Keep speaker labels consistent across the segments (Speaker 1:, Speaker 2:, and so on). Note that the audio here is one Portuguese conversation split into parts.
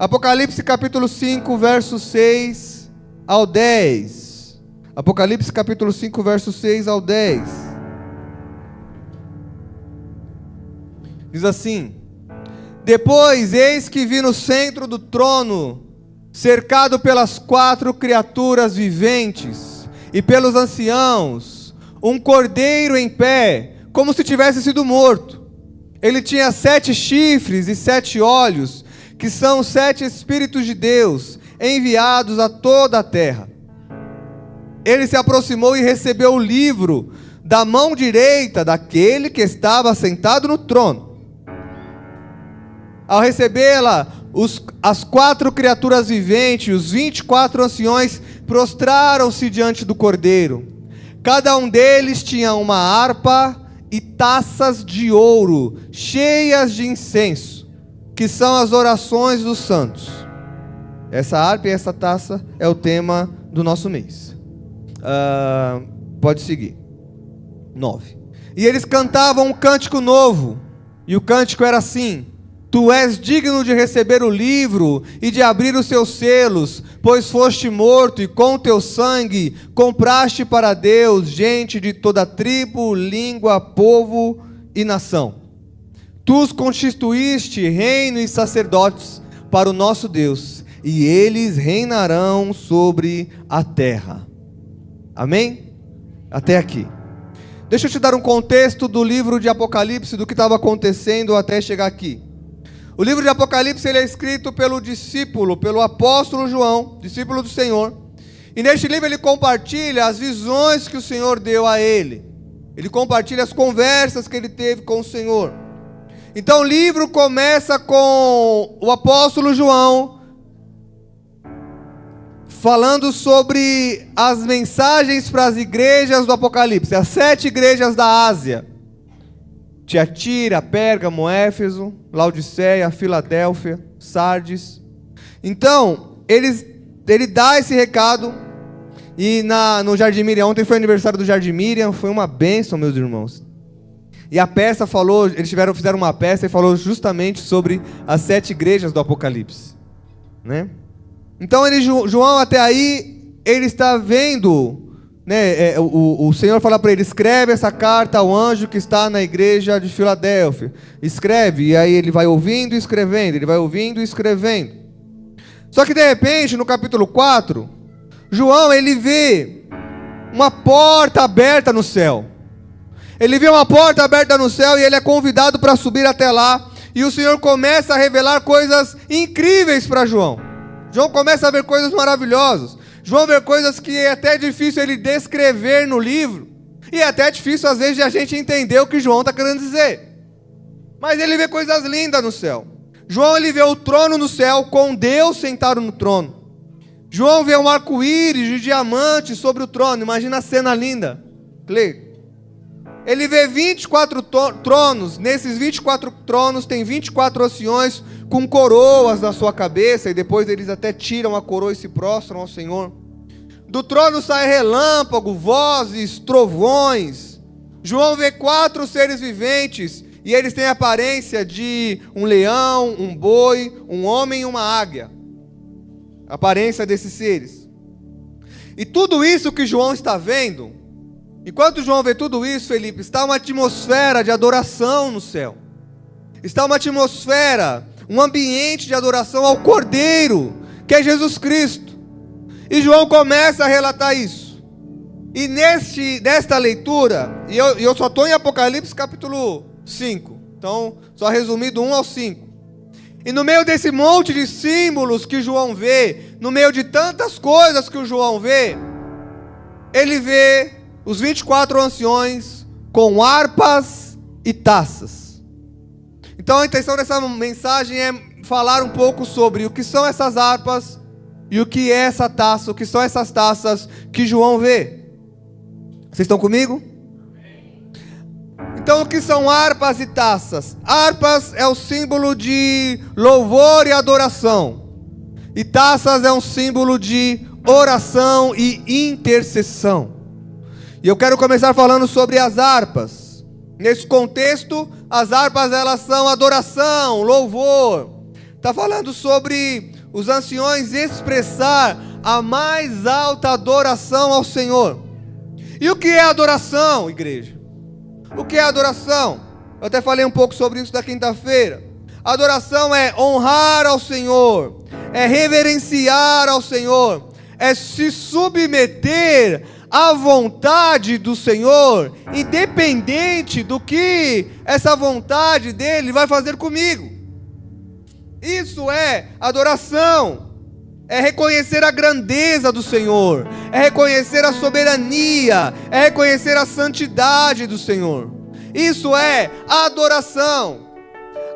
Speaker 1: Apocalipse capítulo 5, versos 6 ao 10. Apocalipse capítulo 5, versos 6 ao 10. Diz assim: Depois, eis que vi no centro do trono, cercado pelas 4 criaturas viventes e pelos anciãos, um cordeiro em pé, como se tivesse sido morto. Ele tinha 7 chifres e 7 olhos, que são os 7 Espíritos de Deus, enviados a toda a terra. Ele se aproximou e recebeu o livro da mão direita daquele que estava sentado no trono. Ao recebê-la, as 4 criaturas viventes e os 24 anciões prostraram-se diante do cordeiro. Cada um deles tinha uma harpa e taças de ouro, cheias de incenso, que são as orações dos santos. Essa harpa e essa taça é o tema do nosso mês. Pode seguir. 9. E eles cantavam um cântico novo, e o cântico era assim: Tu és digno de receber o livro e de abrir os seus selos, pois foste morto e com teu sangue compraste para Deus gente de toda tribo, língua, povo e nação. Tu os constituíste reino e sacerdotes para o nosso Deus, e eles reinarão sobre a terra. Amém? Até aqui. Deixa eu te dar um contexto do livro de Apocalipse, do que estava acontecendo até chegar aqui. O livro de Apocalipse ele é escrito pelo discípulo, pelo apóstolo João, discípulo do Senhor. E neste livro ele compartilha as visões que o Senhor deu a ele. Ele compartilha as conversas que ele teve com o Senhor. Então o livro começa com o apóstolo João falando sobre as mensagens para as igrejas do Apocalipse, as 7 igrejas da Ásia: Tiatira, Pérgamo, Éfeso, Laodiceia, Filadélfia, Sardes. Então, ele dá esse recado. E no Jardim Miriam, ontem foi aniversário do Jardim Miriam, foi uma bênção, meus irmãos. E a peça falou, eles fizeram uma peça e falou justamente sobre as 7 igrejas do Apocalipse, né? Então, João até aí, ele está vendo, né, o Senhor fala para ele: escreve essa carta ao anjo que está na igreja de Filadélfia. Escreve, e aí ele vai ouvindo e escrevendo, ele vai ouvindo e escrevendo. Só que de repente, no capítulo 4, João ele vê uma porta aberta no céu. Ele vê uma porta aberta no céu e ele é convidado para subir até lá. E o Senhor começa a revelar coisas incríveis para João. João começa a ver coisas maravilhosas. João vê coisas que é até difícil ele descrever no livro. E é até difícil às vezes de a gente entender o que João está querendo dizer. Mas ele vê coisas lindas no céu. João ele vê o trono no céu com Deus sentado no trono. João vê um arco-íris de diamante sobre o trono. Imagina a cena linda. Ele vê 24 tronos. Nesses 24 tronos tem 24 anciões com coroas na sua cabeça, e depois eles até tiram a coroa e se prostram ao Senhor. Do trono sai relâmpago, vozes, trovões. João vê 4 seres viventes, e eles têm a aparência de um leão, um boi, um homem e uma águia. A aparência desses seres. E tudo isso que João está vendo, enquanto João vê tudo isso, Felipe, está uma atmosfera de adoração no céu. Está uma atmosfera, um ambiente de adoração ao Cordeiro, que é Jesus Cristo. E João começa a relatar isso. E nesta leitura, e eu só estou em Apocalipse capítulo 5, então só resumido 1 ao 5. E no meio desse monte de símbolos que João vê, no meio de tantas coisas que o João vê, ele vê os 24 anciões com harpas e taças. Então a intenção dessa mensagem é falar um pouco sobre o que são essas harpas e o que é essa taça, o que são essas taças que João vê. Vocês estão comigo? Então o que são harpas e taças? Harpas é o símbolo de louvor e adoração. E taças é um símbolo de oração e intercessão. E eu quero começar falando sobre as harpas. Nesse contexto, as harpas elas são adoração, louvor. Está falando sobre os anciões expressar a mais alta adoração ao Senhor. E o que é adoração, igreja? O que é adoração? Eu até falei um pouco sobre isso na quinta-feira. Adoração é honrar ao Senhor, é reverenciar ao Senhor, é se submeter à vontade do Senhor, independente do que essa vontade dele vai fazer comigo. Isso é adoração, é reconhecer a grandeza do Senhor, é reconhecer a soberania, é reconhecer a santidade do Senhor. Isso é adoração.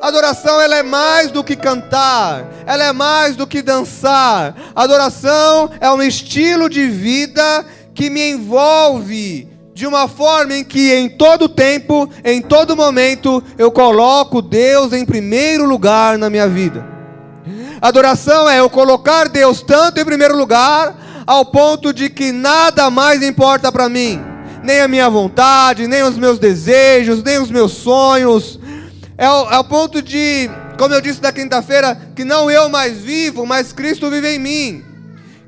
Speaker 1: Adoração, ela é mais do que cantar, ela é mais do que dançar. Adoração é um estilo de vida que me envolve de uma forma em que em todo tempo, em todo momento, eu coloco Deus em primeiro lugar na minha vida. Adoração é eu colocar Deus tanto em primeiro lugar, ao ponto de que nada mais importa para mim, nem a minha vontade, nem os meus desejos, nem os meus sonhos. É o ponto de, como eu disse na quinta-feira, que não eu mais vivo, mas Cristo vive em mim.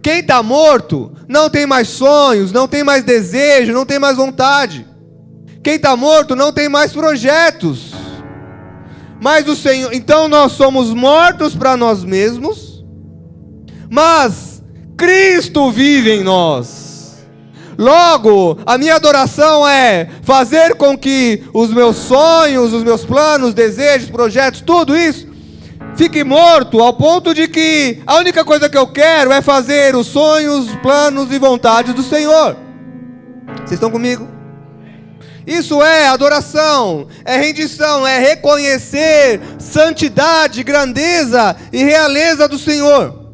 Speaker 1: Quem está morto não tem mais sonhos, não tem mais desejo, não tem mais vontade. Quem está morto não tem mais projetos. Mas o Senhor, então nós somos mortos para nós mesmos, mas Cristo vive em nós. Logo, a minha adoração é fazer com que os meus sonhos, os meus planos, desejos, projetos, tudo isso fique morto, ao ponto de que a única coisa que eu quero é fazer os sonhos, planos e vontades do Senhor. Vocês estão comigo? Isso é adoração, é rendição, é reconhecer santidade, grandeza e realeza do Senhor.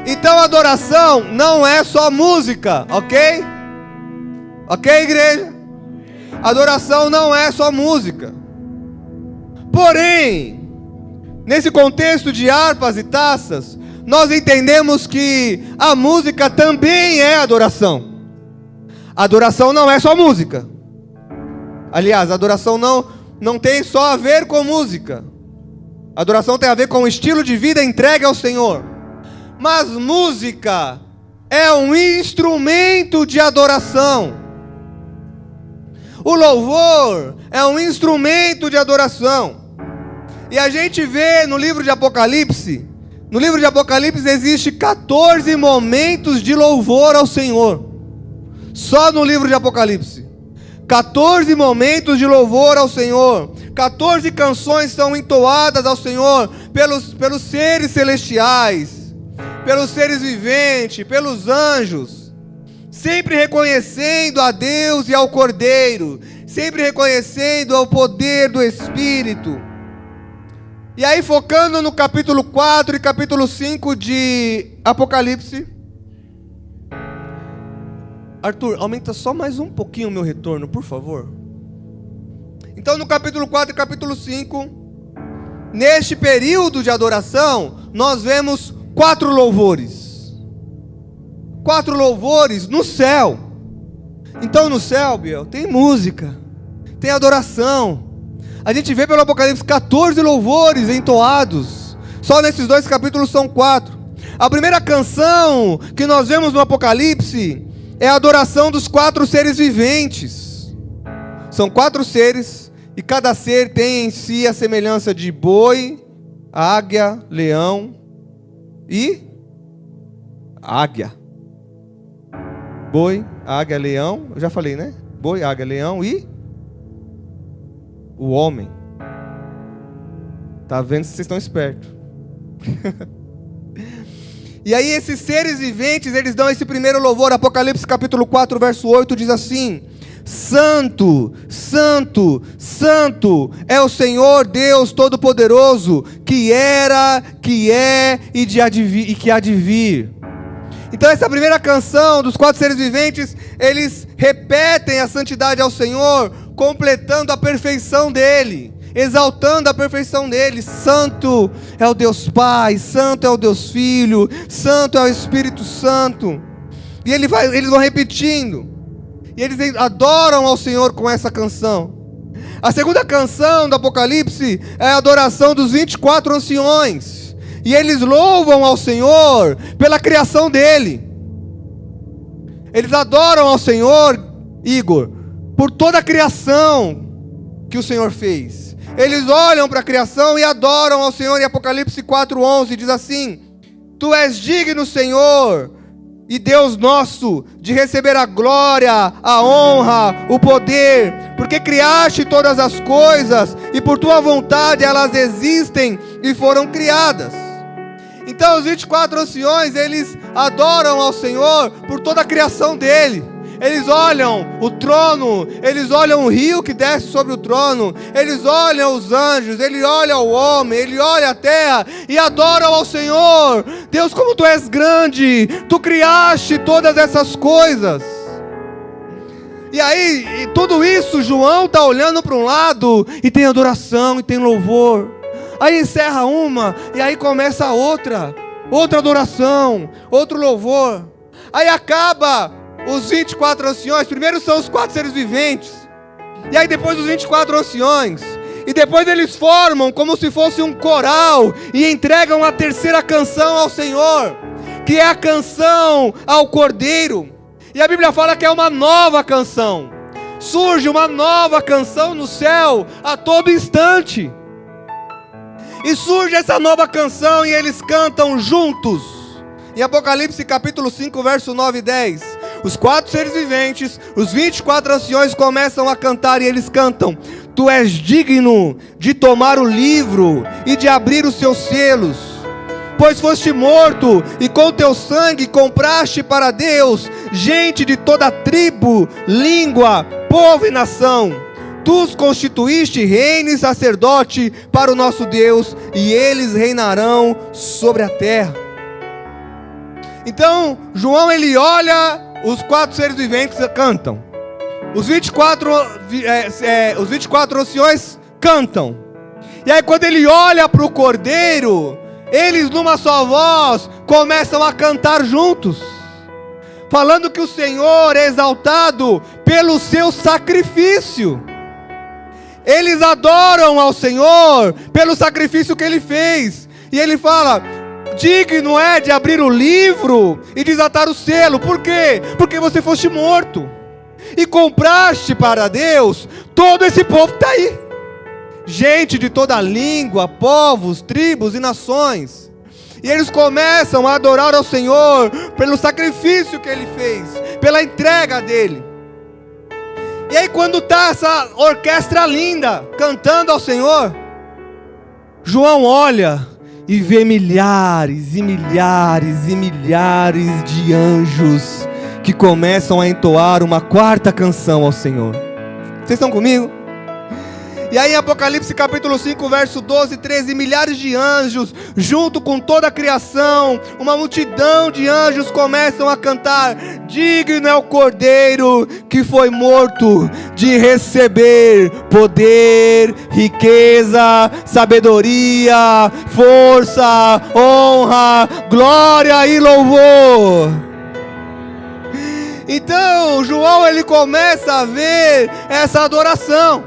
Speaker 1: Então adoração não é só música, ok? Ok, igreja? Adoração não é só música. Porém, nesse contexto de harpas e taças, nós entendemos que a música também é adoração. Adoração não é só música. Aliás, adoração não tem só a ver com música. Adoração tem a ver com o estilo de vida entregue ao Senhor. Mas música é um instrumento de adoração. O louvor é um instrumento de adoração. E a gente vê no livro de Apocalipse, existe 14 momentos de louvor ao Senhor. Só no livro de Apocalipse. 14 momentos de louvor ao Senhor. 14 canções são entoadas ao Senhor pelos seres celestiais, pelos seres viventes, pelos anjos, sempre reconhecendo a Deus e ao Cordeiro, sempre reconhecendo o poder do Espírito. E aí, focando no capítulo 4 e capítulo 5 de Apocalipse. Arthur, aumenta só mais um pouquinho o meu retorno, por favor. Então, no capítulo 4 e capítulo 5, neste período de adoração, nós vemos 4 louvores. 4 louvores no céu. Então no céu, Biel, tem música, tem adoração. A gente vê pelo Apocalipse 14 louvores entoados. Só nesses 2 capítulos são 4. A primeira canção que nós vemos no Apocalipse é a adoração dos 4 seres viventes. São 4 seres, e cada ser tem em si a semelhança de boi, águia, leão e águia. Boi, águia, leão. Eu já falei, né? Boi, águia, leão e o homem. Tá vendo se vocês estão espertos? E aí esses seres viventes, eles dão esse primeiro louvor. Apocalipse capítulo 4, verso 8 diz assim: Santo, Santo, Santo é o Senhor Deus Todo-Poderoso, que era, que é e que há de vir. Então essa primeira canção dos 4 seres viventes, eles repetem a santidade ao Senhor, completando a perfeição dele, exaltando a perfeição dele. Santo é o Deus Pai, Santo é o Deus Filho, Santo é o Espírito Santo. E eles vão repetindo, e eles adoram ao Senhor com essa canção. A segunda canção do Apocalipse é a adoração dos 24 anciões. E eles louvam ao Senhor pela criação dele. Eles adoram ao Senhor, Igor, por toda a criação que o Senhor fez. Eles olham para a criação e adoram ao Senhor. Em Apocalipse 4:11 diz assim: Tu és digno, Senhor, e Deus nosso, de receber a glória, a honra, o poder, porque criaste todas as coisas, e por tua vontade elas existem e foram criadas. Então os 24 anciões, eles adoram ao Senhor por toda a criação dele. Eles olham o trono, eles olham o rio que desce sobre o trono, eles olham os anjos, ele olha o homem, ele olha a terra e adoram ao Senhor. Deus, como tu és grande, tu criaste todas essas coisas. E aí, tudo isso, João está olhando para um lado e tem adoração e tem louvor. Aí encerra uma e aí começa outra adoração, outro louvor. Aí acaba os 24 anciões. Primeiro são os 4 seres viventes, e aí depois os 24 anciões, e depois eles formam como se fosse um coral e entregam a terceira canção ao Senhor, que é a canção ao Cordeiro. E a Bíblia fala que é uma nova canção. Surge uma nova canção no céu a todo instante. E surge essa nova canção e eles cantam juntos. Em Apocalipse capítulo 5, verso 9 e 10, os 4 seres viventes, os 24 anciões começam a cantar e eles cantam: Tu és digno de tomar o livro e de abrir os seus selos, pois foste morto e com teu sangue compraste para Deus gente de toda tribo, língua, povo e nação. Tu os constituíste reino e sacerdote para o nosso Deus, e eles reinarão sobre a terra. Então, João, ele olha, os 4 seres viventes cantam. Os 24 anciões cantam. E aí quando ele olha para o Cordeiro, eles numa só voz começam a cantar juntos, falando que o Senhor é exaltado pelo seu sacrifício. Eles adoram ao Senhor pelo sacrifício que Ele fez. E Ele fala: digno é de abrir o livro e desatar o selo. Por quê? Porque você foste morto e compraste para Deus todo esse povo que está aí. Gente de toda língua, povos, tribos e nações. E eles começam a adorar ao Senhor pelo sacrifício que Ele fez, pela entrega dEle. E aí quando está essa orquestra linda cantando ao Senhor, João olha e vê milhares e milhares e milhares de anjos que começam a entoar uma 4ª canção ao Senhor. Vocês estão comigo? E aí em Apocalipse capítulo 5, verso 12 e 13, milhares de anjos, junto com toda a criação, uma multidão de anjos começam a cantar: digno é o Cordeiro que foi morto de receber poder, riqueza, sabedoria, força, honra, glória e louvor. Então João, ele começa a ver essa adoração.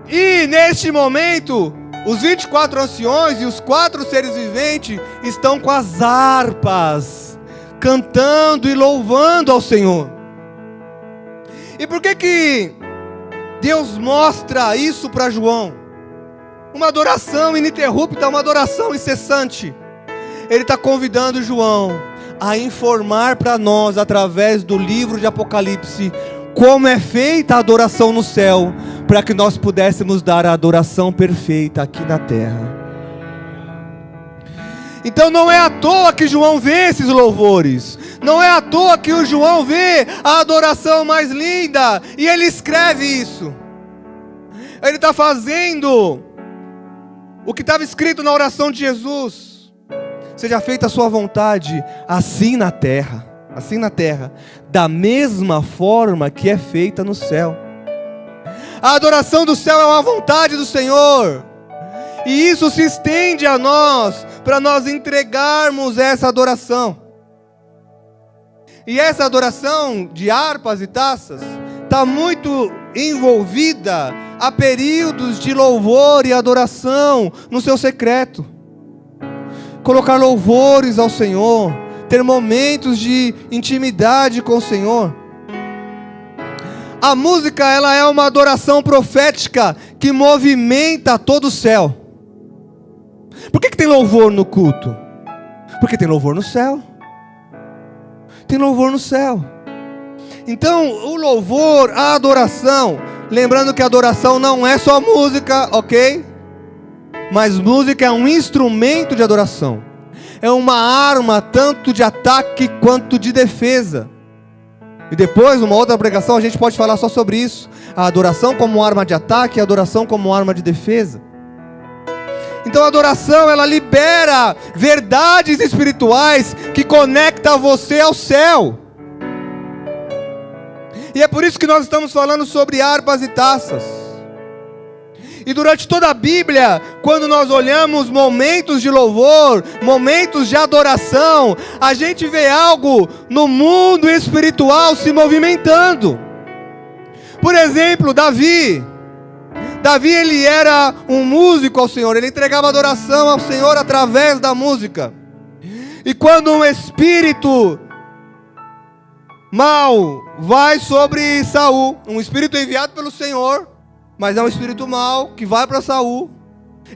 Speaker 1: E neste momento, os 24 anciões e os 4 seres viventes estão com as harpas, cantando e louvando ao Senhor. E por que Deus mostra isso para João? Uma adoração ininterrupta, uma adoração incessante. Ele está convidando João a informar para nós, através do livro de Apocalipse, como é feita a adoração no céu, para que nós pudéssemos dar a adoração perfeita aqui na terra. Então não é à toa que João vê esses louvores, não é à toa que o João vê a adoração mais linda, e ele escreve isso. Ele está fazendo o que estava escrito na oração de Jesus: seja feita a sua vontade, assim na terra, da mesma forma que é feita no céu. A adoração do céu é uma vontade do Senhor, e isso se estende a nós, para nós entregarmos essa adoração. E essa adoração de harpas e taças está muito envolvida a períodos de louvor e adoração no seu secreto. colocar louvores ao Senhor, ter momentos de intimidade com o Senhor. A música, ela é uma adoração profética que movimenta todo o céu. Por que tem louvor no culto? Porque tem louvor no céu. Tem louvor no céu. Então, o louvor, a adoração, lembrando que a adoração não é só música, ok? Mas música é um instrumento de adoração. É uma arma tanto de ataque quanto de defesa. E depois, numa outra pregação, a gente pode falar só sobre isso. A adoração como arma de ataque e a adoração como arma de defesa. Então a adoração, ela libera verdades espirituais que conectam você ao céu. E é por isso que nós estamos falando sobre harpas e taças. E durante toda a Bíblia, quando nós olhamos momentos de louvor, momentos de adoração, a gente vê algo no mundo espiritual se movimentando. Por exemplo, Davi, ele era um músico ao Senhor, ele entregava adoração ao Senhor através da música. E quando um espírito mau vai sobre Saul, um espírito enviado pelo Senhor, mas é um espírito mau que vai para Saul,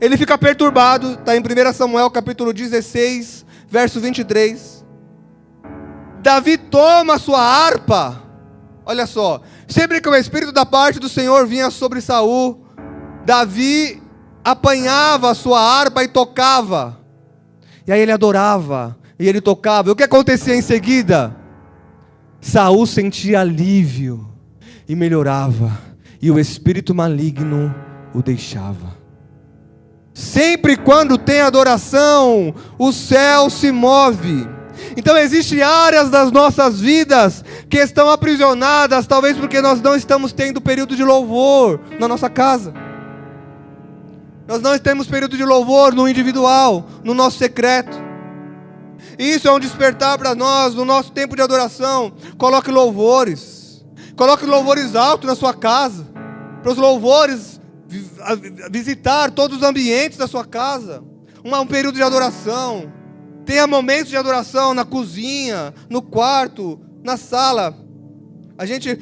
Speaker 1: ele fica perturbado, está em 1 Samuel capítulo 16, verso 23. Davi toma a sua harpa, olha só, sempre que o espírito da parte do Senhor vinha sobre Saul, Davi apanhava a sua harpa e tocava, e aí ele adorava, e ele tocava, e o que acontecia em seguida? Saul sentia alívio, e melhorava, e o espírito maligno o deixava. Sempre quando tem adoração, o céu se move. Então existem áreas das nossas vidas que estão aprisionadas, talvez porque nós não estamos tendo período de louvor na nossa casa. Nós não temos período de louvor no individual, no nosso secreto. Isso é um despertar para nós, no nosso tempo de adoração. Coloque louvores altos na sua casa, para os louvores visitar todos os ambientes da sua casa. Um período de adoração. Tenha momentos de adoração na cozinha, no quarto, na sala.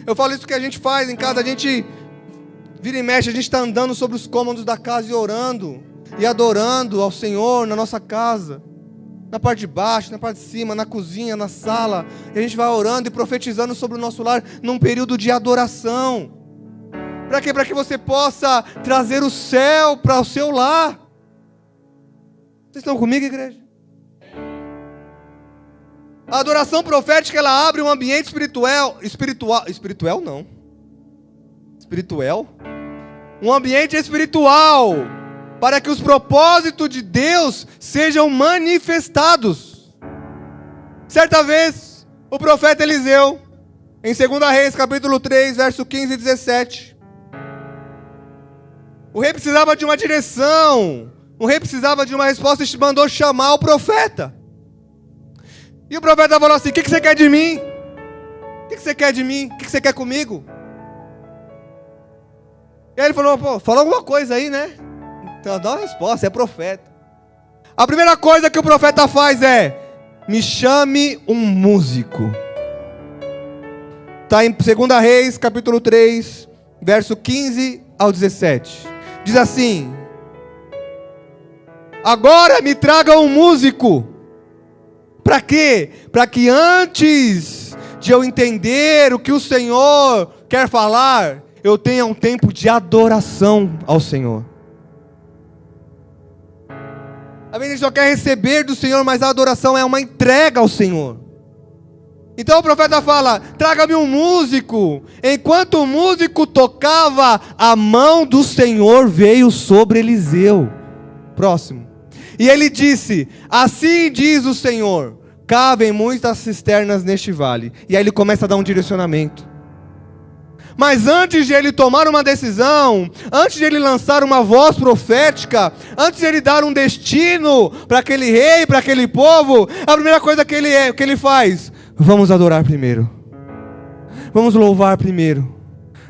Speaker 1: Eu falo isso que a gente faz em casa, a gente vira e mexe, a gente está andando sobre os cômodos da casa e orando, e adorando ao Senhor na nossa casa. Na parte de baixo, na parte de cima, na cozinha, na sala. E a gente vai orando e profetizando sobre o nosso lar num período de adoração. Para quê? Para que você possa trazer o céu para o seu lar. Vocês estão comigo, igreja? A adoração profética, ela abre um ambiente espiritual, não. Espiritual? Um ambiente espiritual, para que os propósitos de Deus sejam manifestados. Certa vez, o profeta Eliseu, em 2 Reis, capítulo 3, verso 15 e 17. O rei precisava de uma direção, o rei precisava de uma resposta e mandou chamar o profeta. E o profeta falou assim: o que você quer de mim? O que você quer de mim? O que você quer comigo? E aí ele falou: pô, fala alguma coisa aí, né? Então dá uma resposta, é profeta. A primeira coisa que o profeta faz é: me chame um músico. Está em 2 Reis, capítulo 3, verso 15 ao 17. Diz assim: agora me traga um músico. Para quê? Para que antes de eu entender o que o Senhor quer falar, eu tenha um tempo de adoração ao Senhor. A gente só quer receber do Senhor, mas a adoração é uma entrega ao Senhor. Então o profeta fala: traga-me um músico. Enquanto o músico tocava, a mão do Senhor veio sobre Eliseu. Próximo. E ele disse: assim diz o Senhor, cavem muitas cisternas neste vale. E aí ele começa a dar um direcionamento. Mas antes de ele tomar uma decisão, antes de ele lançar uma voz profética, antes de ele dar um destino para aquele rei, para aquele povo, a primeira coisa que ele faz: vamos adorar primeiro, vamos louvar primeiro,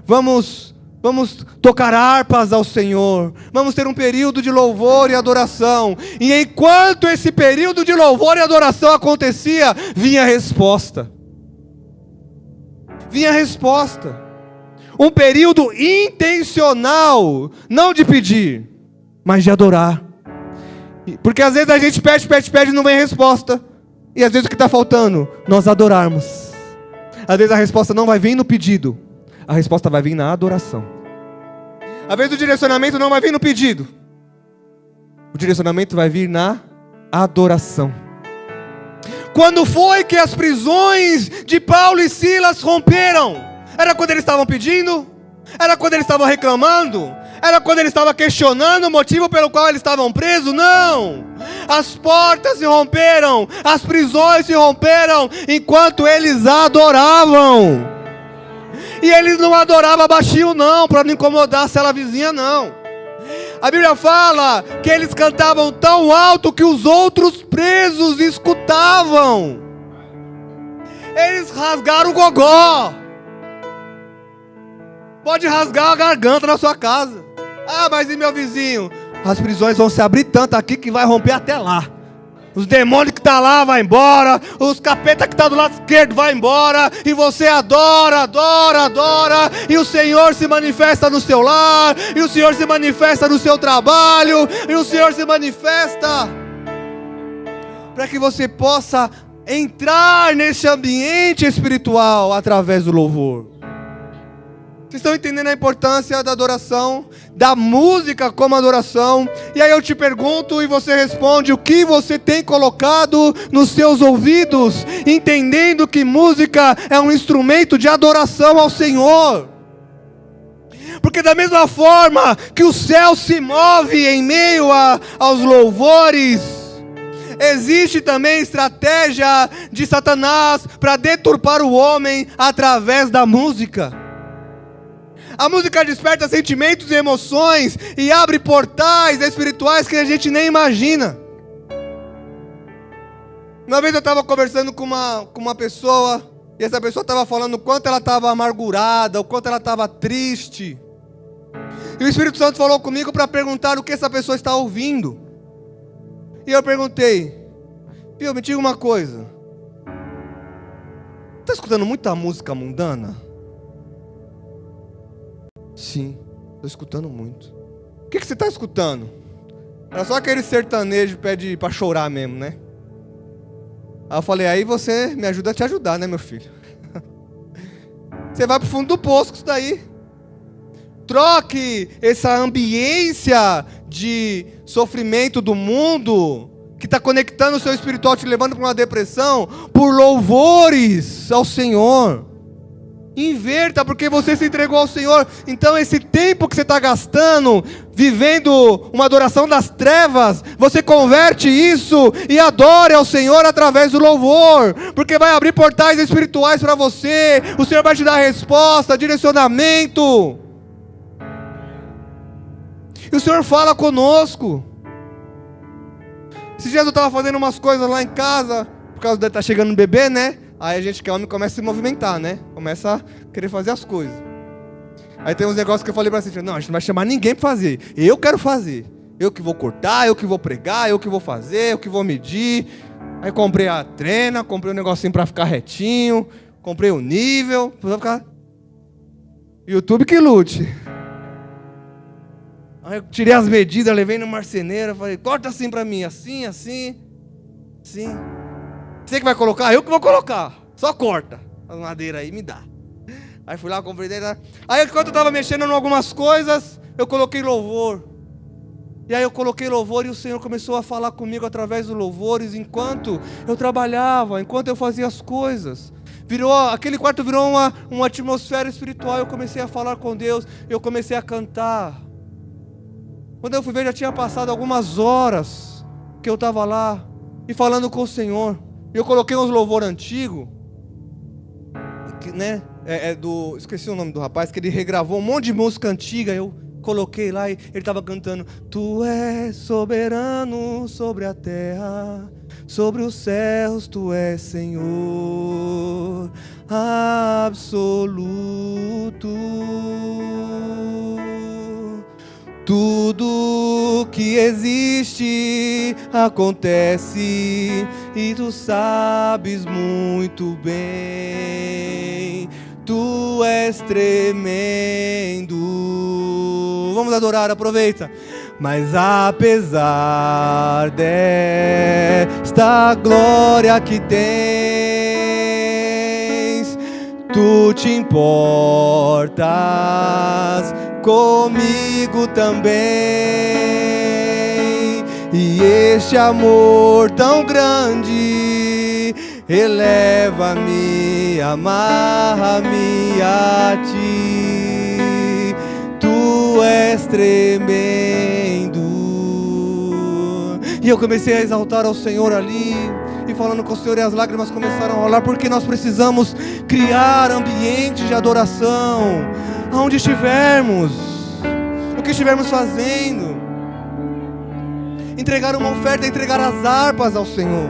Speaker 1: vamos Vamos tocar harpas ao Senhor. Vamos ter um período de louvor e adoração. E enquanto esse período de louvor e adoração acontecia, vinha a resposta. Vinha a resposta. Um período intencional, não de pedir, mas de adorar. Porque às vezes a gente pede e não vem resposta. E às vezes o que está faltando? Nós adorarmos. Às vezes a resposta não vai vir no pedido. A resposta vai vir na adoração. Às vezes o direcionamento não vai vir no pedido. O direcionamento vai vir na adoração. Quando foi que as prisões de Paulo e Silas romperam? Era quando eles estavam pedindo? Era quando eles estavam reclamando? Era quando eles estavam questionando o motivo pelo qual eles estavam presos? Não! As portas se romperam, as prisões se romperam, enquanto eles adoravam. E eles não adoravam baixinho não, para não incomodar a cela vizinha não. A Bíblia fala que eles cantavam tão alto que os outros presos escutavam. Eles rasgaram o gogó. Pode rasgar a garganta na sua casa. Ah, mas e meu vizinho? As prisões vão se abrir tanto aqui que vai romper até lá. Os demônios que estão lá vai embora. Os capeta que estão do lado esquerdo vai embora. E você adora, adora, adora. E o Senhor se manifesta no seu lar. E o Senhor se manifesta no seu trabalho. E o Senhor se manifesta para que você possa entrar nesse ambiente espiritual através do louvor. Vocês estão entendendo a importância da adoração, da música como adoração? E aí eu te pergunto e você responde: o que você tem colocado nos seus ouvidos, entendendo que música é um instrumento de adoração ao Senhor? Porque da mesma forma que o céu se move em meio aos louvores, existe também estratégia de Satanás para deturpar o homem através da música. A música desperta sentimentos e emoções e abre portais espirituais que a gente nem imagina. Uma vez eu estava conversando com uma pessoa, e essa pessoa estava falando o quanto ela estava amargurada, o quanto ela estava triste. E o Espírito Santo falou comigo para perguntar o que essa pessoa está ouvindo. E eu perguntei: Pio, me diga uma coisa, está escutando muita música mundana? Sim, estou escutando muito. O que você está escutando? Era só aquele sertanejo que pede para chorar mesmo, né? Aí eu falei: aí você me ajuda a te ajudar, né, meu filho? Você vai para o fundo do poço com isso daí. Troque essa ambiência de sofrimento do mundo, que está conectando o seu espiritual, te levando para uma depressão, por louvores ao Senhor. Inverta, porque você se entregou ao Senhor. Então esse tempo que você está gastando vivendo uma adoração das trevas, você converte isso e adore ao Senhor através do louvor, porque vai abrir portais espirituais para você. O Senhor vai te dar resposta, direcionamento, e o Senhor fala conosco. Esses dias eu estava fazendo umas coisas lá em casa, por causa de estar chegando um bebê, né? Aí a gente, que é homem, começa a se movimentar, né? Começa a querer fazer as coisas. Aí tem uns negócios que eu falei pra você: não, a gente não vai chamar ninguém pra fazer. Eu quero fazer. Eu que vou cortar, eu que vou pregar, eu que vou fazer, eu que vou medir. Aí comprei a trena, comprei um negocinho pra ficar retinho, comprei o nível, pra ficar... YouTube que lute. Aí eu tirei as medidas, levei no marceneiro, falei: corta assim pra mim, assim, assim, assim. Você que vai colocar? Eu que vou colocar. Só corta as madeiras aí, me dá. Aí fui lá, comprei dele. Aí enquanto eu estava mexendo em algumas coisas, eu coloquei louvor. E aí eu coloquei louvor e o Senhor começou a falar comigo através dos louvores, enquanto eu trabalhava, enquanto eu fazia as coisas. Aquele quarto virou uma atmosfera espiritual. Eu comecei a falar com Deus, eu comecei a cantar. Quando eu fui ver, já tinha passado algumas horas que eu estava lá e falando com o Senhor. Eu coloquei uns louvor antigo, né? Esqueci o nome do rapaz, que ele regravou um monte de música antiga. Eu coloquei lá e ele estava cantando: Tu és soberano sobre a terra, sobre os céus tu és Senhor. absoluto. Tudo que existe acontece e tu sabes muito bem. Tu és tremendo. Vamos adorar, aproveita. Mas apesar desta glória que tens, tu te importas comigo também. E este amor tão grande eleva-me, amarra-me a ti. Tu és tremendo. E eu comecei a exaltar ao Senhor ali, e falando com o Senhor, e as lágrimas começaram a rolar, porque nós precisamos criar ambientes de adoração, aonde estivermos, o que estivermos fazendo, entregar uma oferta, entregar as harpas ao Senhor.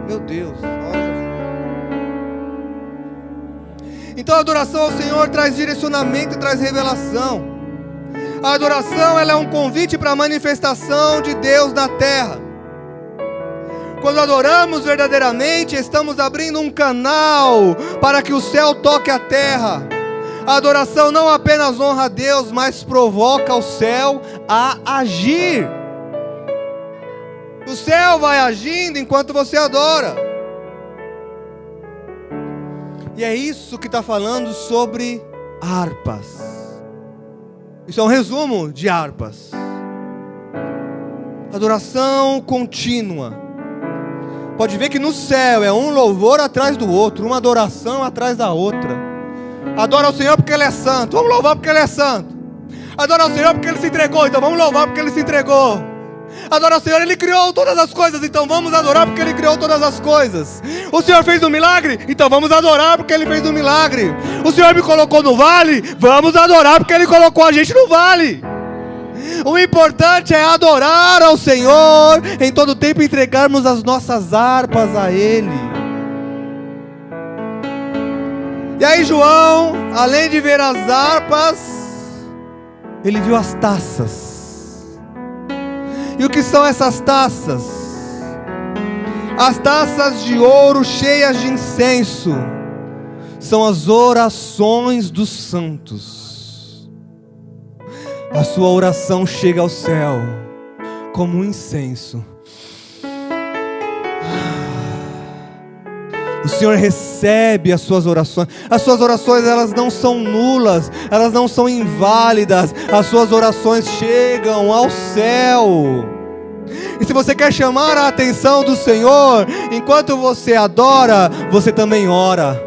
Speaker 1: Meu Deus, então a adoração ao Senhor traz direcionamento e traz revelação. A adoração, ela é um convite para a manifestação de Deus na terra. Quando adoramos verdadeiramente, estamos abrindo um canal para que o céu toque a terra. A adoração não apenas honra a Deus, mas provoca o céu a agir. O céu vai agindo enquanto você adora. E é isso que está falando sobre harpas. Isso é um resumo de harpas. Adoração contínua. Pode ver que no céu é um louvor atrás do outro, uma adoração atrás da outra. Adora o Senhor porque Ele é santo, vamos louvar porque Ele é santo. Adora o Senhor porque Ele se entregou, então vamos louvar porque Ele se entregou. Adora o Senhor, Ele criou todas as coisas, então vamos adorar porque Ele criou todas as coisas. O Senhor fez um milagre, então vamos adorar porque Ele fez um milagre. O Senhor me colocou no vale, vamos adorar porque Ele colocou a gente no vale. O importante é adorar ao Senhor, em todo tempo entregarmos as nossas harpas a Ele. E aí João, além de ver as harpas, ele viu as taças. E o que são essas taças? As taças de ouro cheias de incenso são as orações dos santos. A sua oração chega ao céu como um incenso. O Senhor recebe as suas orações. As suas orações, elas não são nulas, elas não são inválidas. As suas orações chegam ao céu. E se você quer chamar a atenção do Senhor, enquanto você adora, você também ora.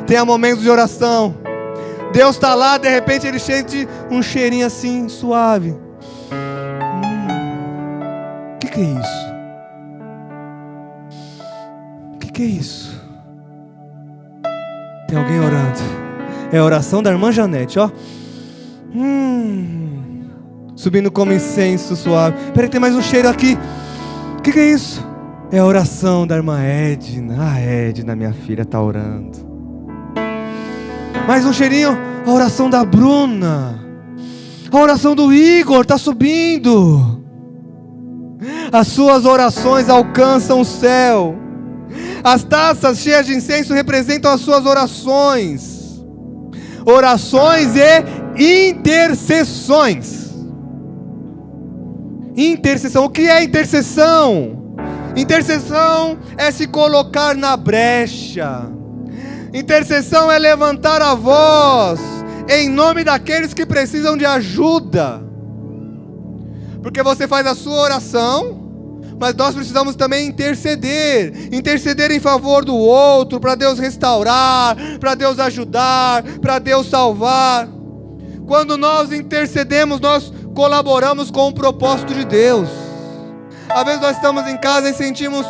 Speaker 1: Tenha momentos de oração. Deus está lá, de repente Ele sente um cheirinho assim, suave. O que é isso? O que é isso? Tem alguém orando. É a oração da irmã Janete, ó. Subindo como incenso suave. Peraí, tem mais um cheiro aqui. O que é isso? É a oração da irmã Edna. A Edna, minha filha, está orando. Mais um cheirinho. A oração da Bruna. A oração do Igor está subindo. As suas orações alcançam o céu. As taças cheias de incenso representam as suas orações. Orações e intercessões. Intercessão. O que é intercessão? Intercessão é se colocar na brecha. Intercessão é levantar a voz em nome daqueles que precisam de ajuda. Porque você faz a sua oração, mas nós precisamos também interceder. Interceder em favor do outro, para Deus restaurar, para Deus ajudar, para Deus salvar. Quando nós intercedemos, nós colaboramos com o propósito de Deus. Às vezes nós estamos em casa e sentimos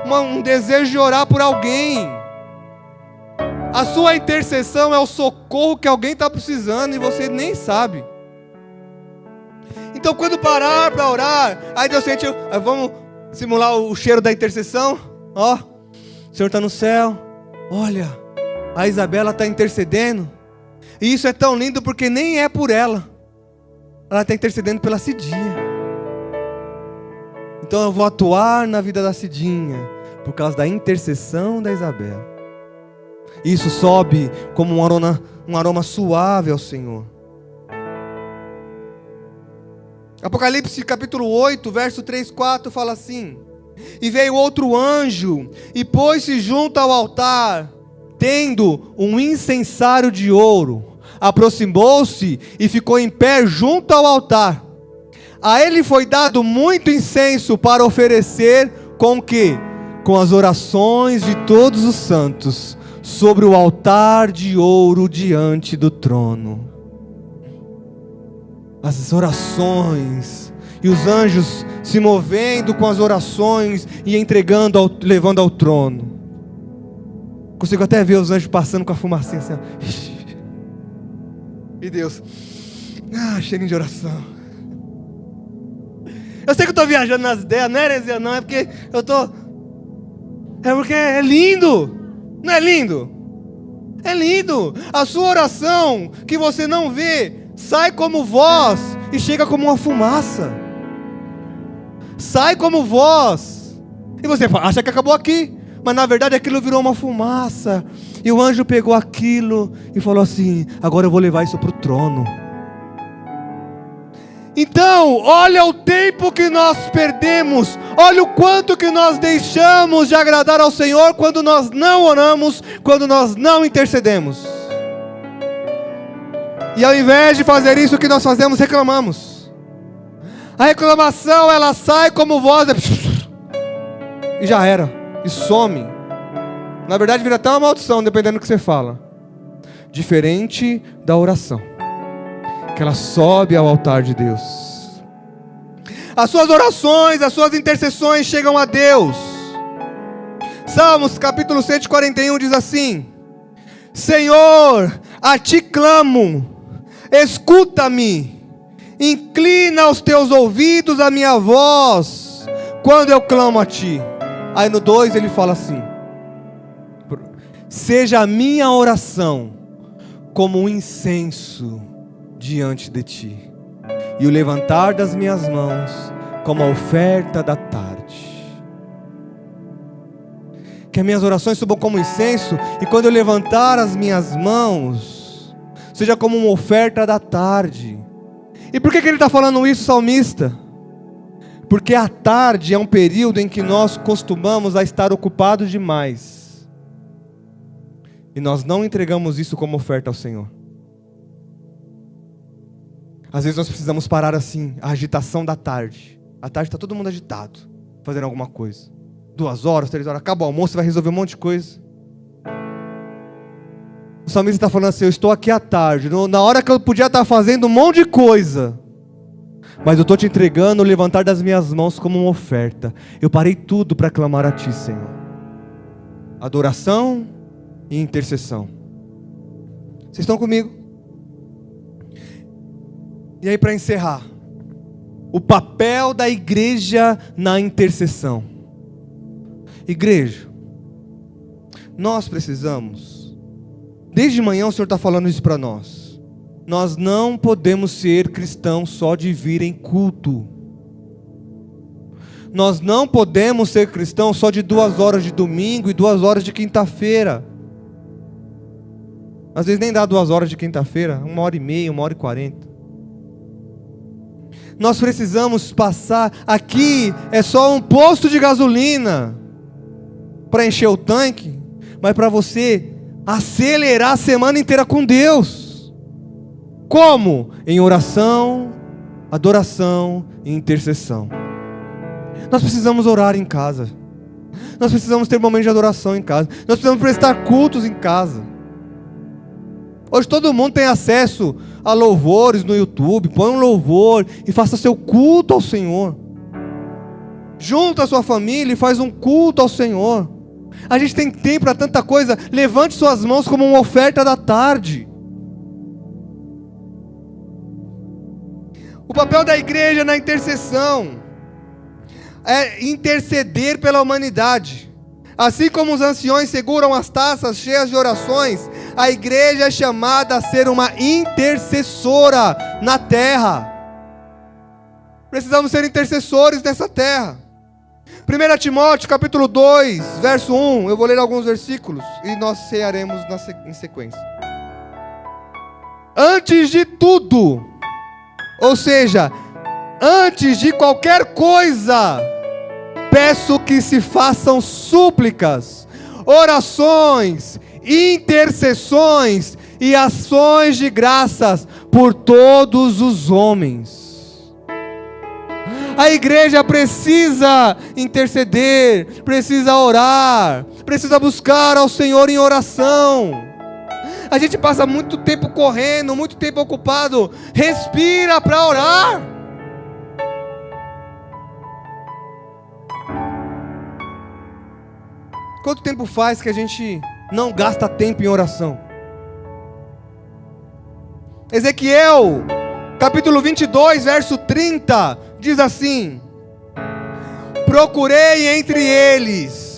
Speaker 1: um desejo de orar por alguém. A sua intercessão é o socorro que alguém está precisando e você nem sabe. Então quando parar para orar, aí Deus sente, vamos simular o cheiro da intercessão. Ó, o Senhor está no céu. Olha, A Isabela está intercedendo. E isso é tão lindo porque nem é por ela. Ela está intercedendo pela Cidinha. Então eu vou atuar na vida da Cidinha por causa da intercessão da Isabela. Isso sobe como um aroma suave ao Senhor. Apocalipse capítulo 8, verso 3, 4 fala assim: e veio outro anjo e pôs-se junto ao altar, tendo um incensário de ouro. Aproximou-se e ficou em pé junto ao altar. A ele foi dado muito incenso para oferecer com o quê? Com as orações de todos os santos, sobre o altar de ouro diante do trono. As orações, e os anjos se movendo com as orações e entregando, levando ao trono. Consigo até ver os anjos passando com a fumacinha assim. E Deus, cheirinho de oração. Eu sei que eu estou viajando nas ideias, não é heresia não, é porque é lindo. Não é lindo? É lindo. A sua oração, que você não vê, sai como voz e chega como uma fumaça. Sai como voz. E você acha que acabou aqui, mas na verdade aquilo virou uma fumaça. E o anjo pegou aquilo e falou assim: agora eu vou levar isso para o trono. Então, olha o tempo que nós perdemos. Olha o quanto que nós deixamos de agradar ao Senhor quando nós não oramos, quando nós não intercedemos. E ao invés de fazer isso, o que nós fazemos? Reclamamos. A reclamação, ela sai como voz e já era, e some. Na verdade vira até uma maldição, dependendo do que você fala. Diferente da oração, que ela sobe ao altar de Deus. As suas orações, as suas intercessões chegam a Deus. Salmos capítulo 141 diz assim: Senhor, a ti clamo, escuta-me, inclina os teus ouvidos à minha voz, quando eu clamo a ti. Aí no 2 ele fala assim: seja a minha oração como um incenso diante de ti, e o levantar das minhas mãos como a oferta da tarde. Que as minhas orações subam como incenso, e quando eu levantar as minhas mãos, seja como uma oferta da tarde. E por que ele está falando isso, salmista? Porque a tarde é um período em que nós costumamos a estar ocupados demais, e nós não entregamos isso como oferta ao Senhor. Às vezes nós precisamos parar assim, a agitação da tarde. À tarde está todo mundo agitado, fazendo alguma coisa. 2 horas, 3 horas, acaba o almoço, vai resolver um monte de coisa. O salmista está falando assim: eu estou aqui à tarde, na hora que eu podia estar fazendo um monte de coisa, mas eu estou te entregando o levantar das minhas mãos como uma oferta. Eu parei tudo para clamar a ti, Senhor. Adoração e intercessão. Vocês estão comigo? E aí, para encerrar, o papel da igreja na intercessão. Igreja, nós precisamos, desde manhã o Senhor está falando isso para nós. Nós não podemos ser cristãos só de vir em culto. Nós não podemos ser cristãos só de 2 horas de domingo e 2 horas de quinta-feira. Às vezes nem dá 2 horas de quinta-feira, 1h30, 1h40. Nós precisamos passar, aqui é só um posto de gasolina para encher o tanque, mas para você acelerar a semana inteira com Deus. Como? Em oração, adoração e intercessão. Nós precisamos orar em casa. Nós precisamos ter momentos de adoração em casa. Nós precisamos prestar cultos em casa. Hoje todo mundo tem acesso a louvores no YouTube. Põe um louvor e faça seu culto ao Senhor. Junta a sua família e faz um culto ao Senhor. A gente tem tempo para tanta coisa. Levante suas mãos como uma oferta da tarde. O papel da igreja na intercessão é interceder pela humanidade. Assim como os anciões seguram as taças cheias de orações, a igreja é chamada a ser uma intercessora na terra. Precisamos ser intercessores nessa terra. 1 Timóteo capítulo 2, verso 1, eu vou ler alguns versículos e nós cearemos em sequência. Antes de tudo, ou seja, antes de qualquer coisa, peço que se façam súplicas, orações, intercessões e ações de graças por todos os homens. A igreja precisa interceder, precisa orar, precisa buscar ao Senhor em oração. A gente passa muito tempo correndo, muito tempo ocupado. Respira para orar. Quanto tempo faz que a gente não gasta tempo em oração? Ezequiel, capítulo 22, verso 30, diz assim: procurei entre eles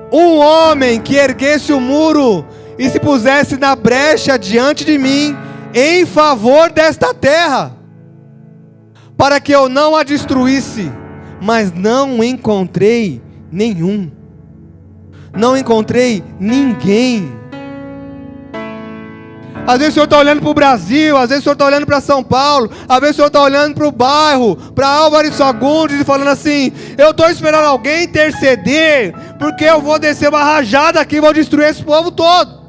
Speaker 1: um homem que erguesse o muro e se pusesse na brecha diante de mim, em favor desta terra, para que eu não a destruísse, mas não encontrei nenhum. Não encontrei ninguém. Às vezes o Senhor está olhando para o Brasil, às vezes o Senhor está olhando para São Paulo, às vezes o Senhor está olhando para o bairro, para Álvares Fagundes e falando assim: eu estou esperando alguém interceder, porque eu vou descer uma rajada aqui e vou destruir esse povo todo.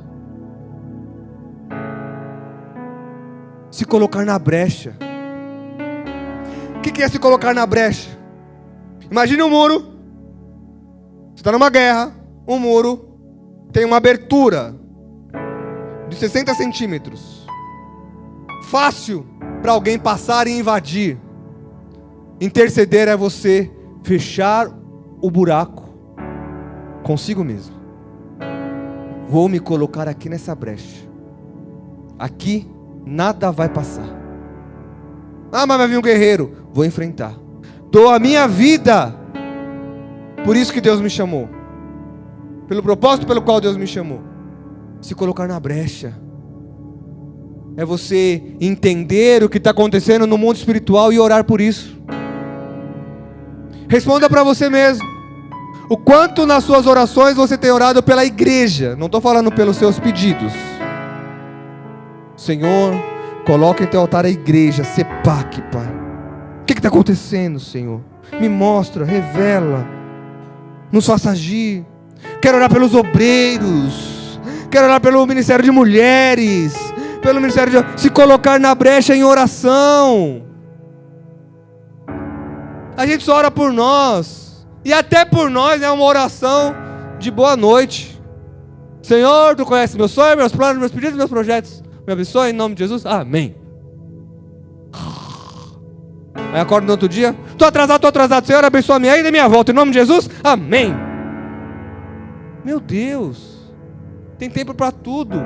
Speaker 1: Se colocar na brecha. O que é se colocar na brecha? Imagine um muro. Você está numa guerra, um muro tem uma abertura de 60 centímetros. Fácil para alguém passar e invadir. Interceder é você fechar o buraco consigo mesmo. Vou me colocar aqui nessa brecha. Aqui nada vai passar. Ah, mas vai vir um guerreiro. Vou enfrentar. Dou a minha vida. Por isso que Deus me chamou. Pelo propósito pelo qual Deus me chamou. Se colocar na brecha é você entender o que está acontecendo no mundo espiritual e orar por isso. Responda para você mesmo: o quanto nas suas orações você tem orado pela igreja? Não estou falando pelos seus pedidos. Senhor, coloca em teu altar a igreja, CEPAC, Pai. O que está acontecendo, Senhor? Me mostra, revela, nos faça agir. Quero orar pelos obreiros, quero orar pelo ministério de mulheres, pelo ministério de... se colocar na brecha em oração. A gente só ora por nós, e até por nós é uma oração de boa noite. Senhor, Tu conheces meus sonhos, meus planos, meus pedidos, meus projetos. Me abençoe em nome de Jesus, amém. Aí acordo no outro dia: estou atrasado, Senhor, abençoa a minha ida e minha volta em nome de Jesus, amém. Meu Deus, tem tempo para tudo.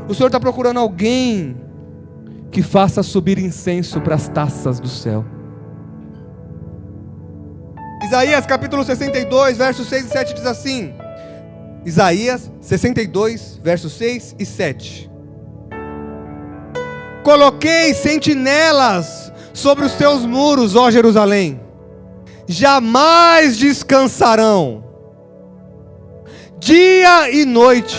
Speaker 1: O Senhor está procurando alguém que faça subir incenso para as taças do céu. Isaías capítulo 62, versos 6 e 7 diz assim. Isaías 62, versos 6 e 7. Coloquei sentinelas sobre os teus muros, ó Jerusalém, jamais descansarão, dia e noite.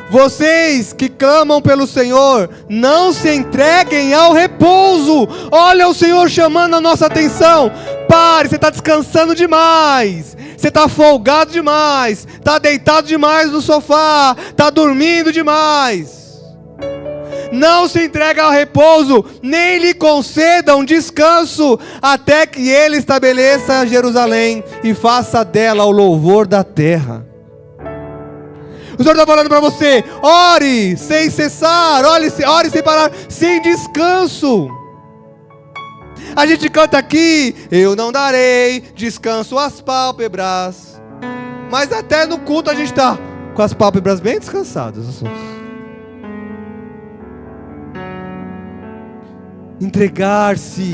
Speaker 1: Vocês que clamam pelo Senhor, não se entreguem ao repouso. Olha o Senhor chamando a nossa atenção. Pare, você está descansando demais, você está folgado demais, está deitado demais no sofá, está dormindo demais. Não se entregue ao repouso, nem lhe concedam descanso, até que Ele estabeleça Jerusalém e faça dela o louvor da terra. O Senhor está falando para você: ore sem cessar, ore sem parar, sem descanso. A gente canta aqui: eu não darei descanso às pálpebras. Mas até no culto a gente está com as pálpebras bem descansadas. Entregar-se,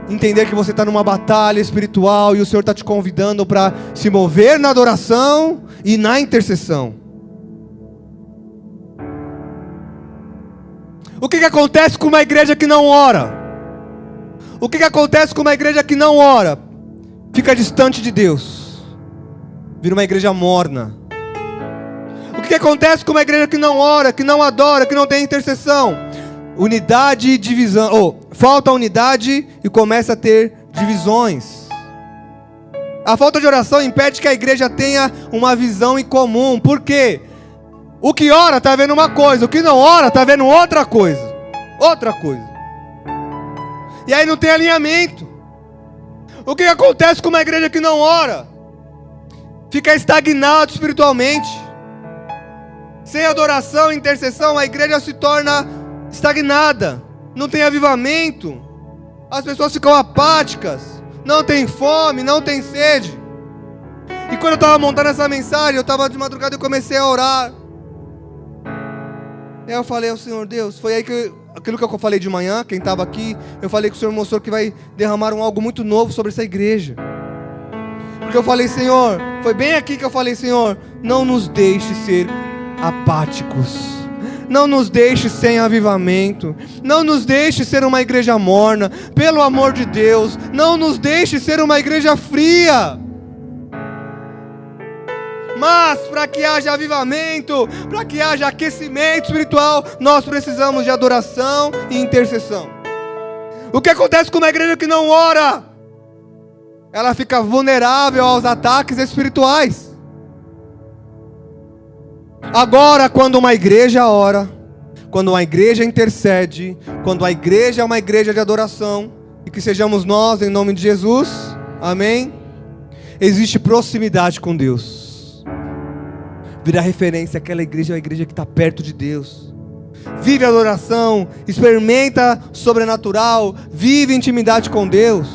Speaker 1: entender que você está numa batalha espiritual e o Senhor está te convidando para se mover na adoração e na intercessão. O que acontece com uma igreja que não ora? O que acontece com uma igreja que não ora? Fica distante de Deus, vira uma igreja morna. O que acontece com uma igreja que não ora, que não adora, que não tem intercessão? Unidade e divisão, falta unidade e começa a ter divisões. A falta de oração impede que a igreja tenha uma visão em comum. Por quê? O que ora está vendo uma coisa, o que não ora está vendo outra coisa. Outra coisa. E aí não tem alinhamento. O que acontece com uma igreja que não ora? Fica estagnado espiritualmente. Sem adoração e intercessão, a igreja se torna estagnada. Não tem avivamento. As pessoas ficam apáticas. Não tem fome, não tem sede. E quando eu estava montando essa mensagem, eu estava de madrugada e comecei a orar. E aí eu falei ao Senhor, Deus, foi aí que aquilo que eu falei de manhã, quem estava aqui, eu falei que o Senhor mostrou que vai derramar algo muito novo sobre essa igreja. Porque eu falei, Senhor, foi bem aqui que eu falei, Senhor, não nos deixe ser apáticos. Não nos deixe sem avivamento. Não nos deixe ser uma igreja morna. Pelo amor de Deus, não nos deixe ser uma igreja fria. Mas para que haja avivamento, para que haja aquecimento espiritual, nós precisamos de adoração e intercessão. O que acontece com uma igreja que não ora? Ela fica vulnerável aos ataques espirituais. Agora, quando uma igreja ora, quando uma igreja intercede, quando a igreja é uma igreja de adoração, e que sejamos nós em nome de Jesus, amém? Existe proximidade com Deus. Vira referência, aquela igreja é a igreja que está perto de Deus. Vive a adoração, experimenta sobrenatural, vive intimidade com Deus.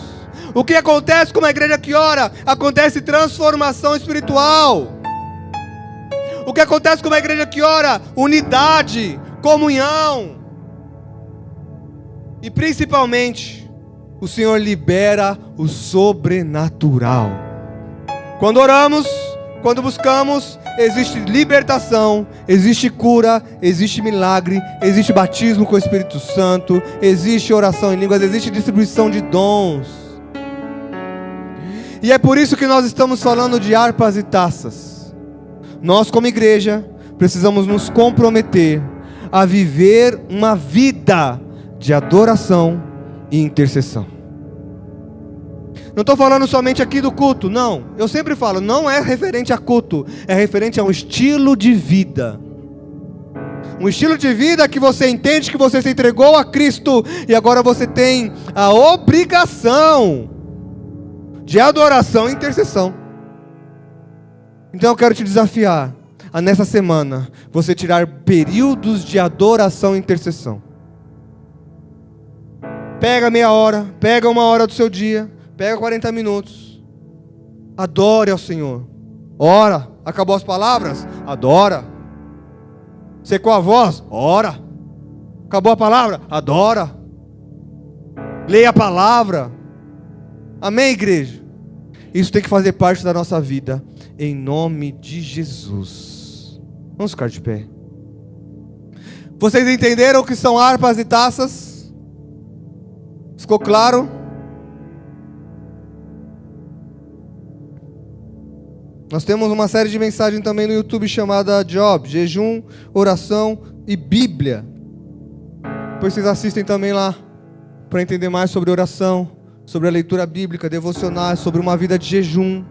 Speaker 1: O que acontece com uma igreja que ora? Acontece transformação espiritual. O que acontece com uma igreja que ora? Unidade, comunhão. E principalmente, o Senhor libera o sobrenatural. Quando oramos, quando buscamos, existe libertação, existe cura, existe milagre, existe batismo com o Espírito Santo, existe oração em línguas, existe distribuição de dons. E é por isso que nós estamos falando de harpas e taças. Nós, como igreja, precisamos nos comprometer a viver uma vida de adoração e intercessão. Não estou falando somente aqui do culto, não. Eu sempre falo, não é referente a culto, é referente a um estilo de vida. Um estilo de vida que você entende que você se entregou a Cristo e agora você tem a obrigação de adoração e intercessão. Então eu quero te desafiar a nessa semana você tirar períodos de adoração e intercessão. Pega meia hora, pega uma hora do seu dia, pega 40 minutos. Adore ao Senhor. Ora. Acabou as palavras? Adora. Secou a voz? Ora. Acabou a palavra? Adora. Leia a palavra. Amém, igreja? Isso tem que fazer parte da nossa vida. Em nome de Jesus. Vamos ficar de pé. Vocês entenderam o que são harpas e taças? Ficou claro? Nós temos uma série de mensagens também no YouTube chamada Job, jejum, oração e Bíblia. Depois vocês assistem também lá para entender mais sobre oração, sobre a leitura bíblica, devocionais, sobre uma vida de jejum.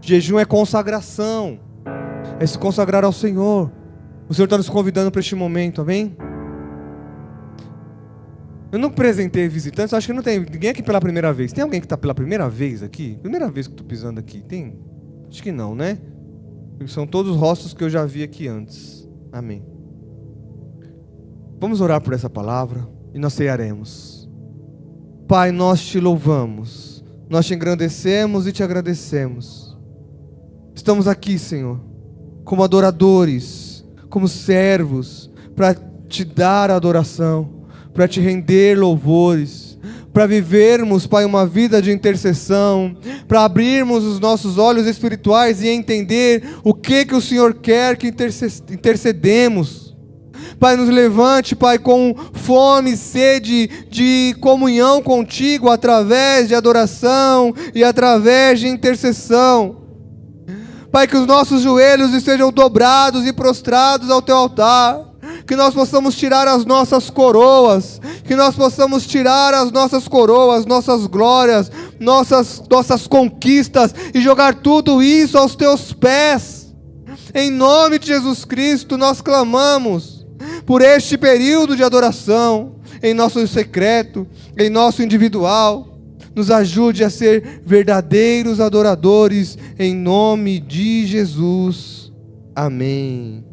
Speaker 1: Jejum é consagração, é se consagrar ao Senhor. O Senhor está nos convidando para este momento, amém? Eu não apresentei visitantes, acho que não tem ninguém aqui pela primeira vez. Tem alguém que está pela primeira vez aqui? Primeira vez que estou pisando aqui, tem? Acho que não, né? São todos os rostos que eu já vi aqui antes, amém. Vamos orar por essa palavra e nós cearemos. Pai, nós te louvamos, nós te engrandecemos e te agradecemos. Estamos aqui, Senhor, como adoradores, como servos, para te dar adoração, para te render louvores, para vivermos, Pai, uma vida de intercessão, para abrirmos os nossos olhos espirituais e entender o que o Senhor quer que intercedemos. Pai, nos levante, Pai, com fome e sede de comunhão contigo, através de adoração e através de intercessão. Pai, que os nossos joelhos estejam dobrados e prostrados ao teu altar, que nós possamos tirar as nossas coroas, nossas glórias, nossas conquistas, e jogar tudo isso aos teus pés. Em nome de Jesus Cristo, nós clamamos por este período de adoração, em nosso secreto, em nosso individual. Nos ajude a ser verdadeiros adoradores, em nome de Jesus. Amém.